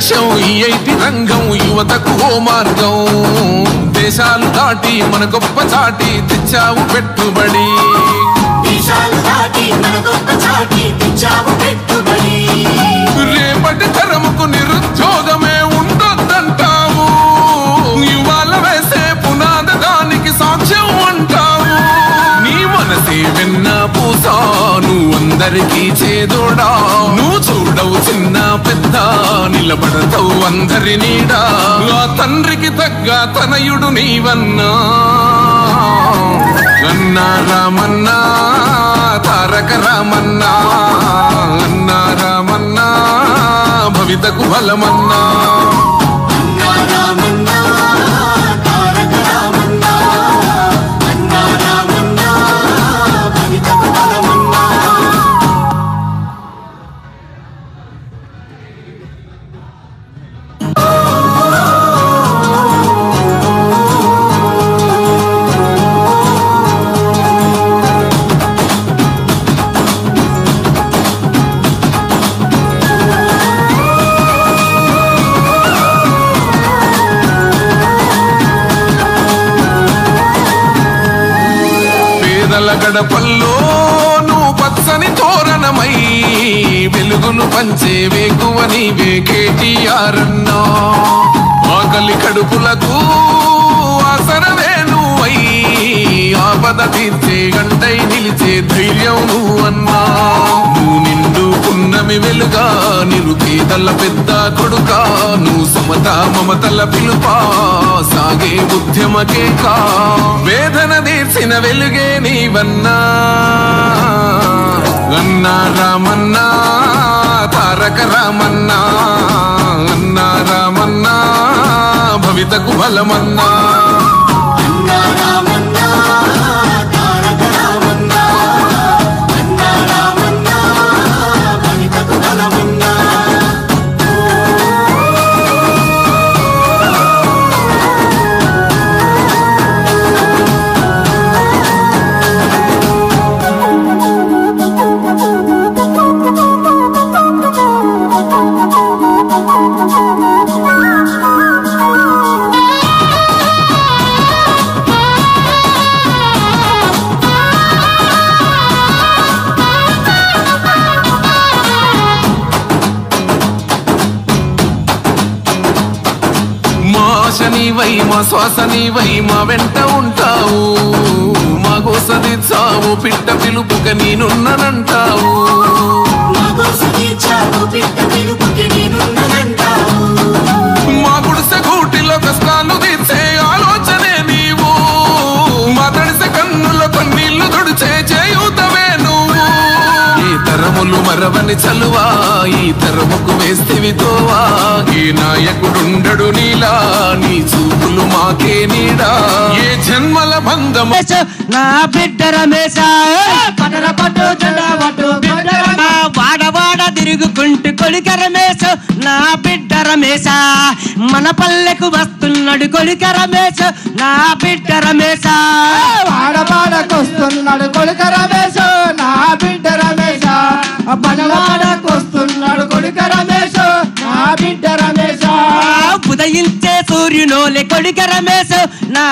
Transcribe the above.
లక్ష్యం ఈ ఐటి రంగం యువతకు ఓ మార్గం దేశాలు దాటి మన గొప్ప చాటి తెచ్చావు పెట్టుబడి రేపటి తరముకు నిరుద్యోగమే ఉండొద్దంటావు ఇవాళ వేసే పునాది దానికి సాక్ష్యం అంటావు నీ మనసే వెన్న పూసా నువ్వు అందరికీ చేదోడా నువ్వు చూడవు చిన్న పెద్ద నిలబడతావు అందరి నీడా ఆ తండ్రికి తగ్గ తనయుడు నీవన్నా అన్నా రామన్నా తారక రామన్నా అన్నా రామన్నా భవితకు బలమన్నా గడపల్లో నువ్వు పచ్చని తోరణమై వెలుగును పంచే వేకువ నీవే కేటీఆర్ అన్నా ఆకలి కడుపులకు ఆసరవే నువ్వై ఆపద తీర్చే గంటై నిలిచే ధైర్యం నువ్వన్నా నువ్వు నిండుకున్నమి వెలుగా నిరుపేదల పెద్ద కొడుకా నువ్వు సమత మమతల పిలుపా సాగే ఉద్యమకే కా వేదన తీర్చిన వెలుగే నీవన్నా అన్నా రామన్నా తారక రామన్నా అన్నా రామన్నా భవితకు బలమన్నా నీవై మా శ్వాస నీవై మా వెంట ఉంటావు మా గోసదిచ్చావు పిట్ట పిలుపుక నేనున్నానంటావు మా గుడిసె గూటిలో కష్టాలు తీర్చే ఆలోచనే నీవు మా తడిసె కన్నుల కన్నీళ్లు తుడిచే చేయుతవే నువ్వు ఈ తరములు మరవని చలువా ఈ తరముకు వేస్తేవి తోవా ఏ నాయకుడుండడు నీలా నీ చూపులు మాకే నీడా ఏ జన్మల బంధం నా బిడ్డ రమేశ పటర పట్టు జెండా పట్టు వాడవాడ తిరుగుకుంటూ కొడుక రమేశ నా బిడ్డ రమేశ మన పల్లెకు వస్తున్నాడు కొడుక రమేశ నా బిడ్డ రమేశ వాడవాడకొస్తున్నాడు కొడుక రమేశ నా బిడ్డ రమేశ పడవాడకొస్తున్నాడు కొడుక రమేశ నా బిడ్డ రమేశ ఉదయించే సూర్యునోలే కొడుక రమేశ నా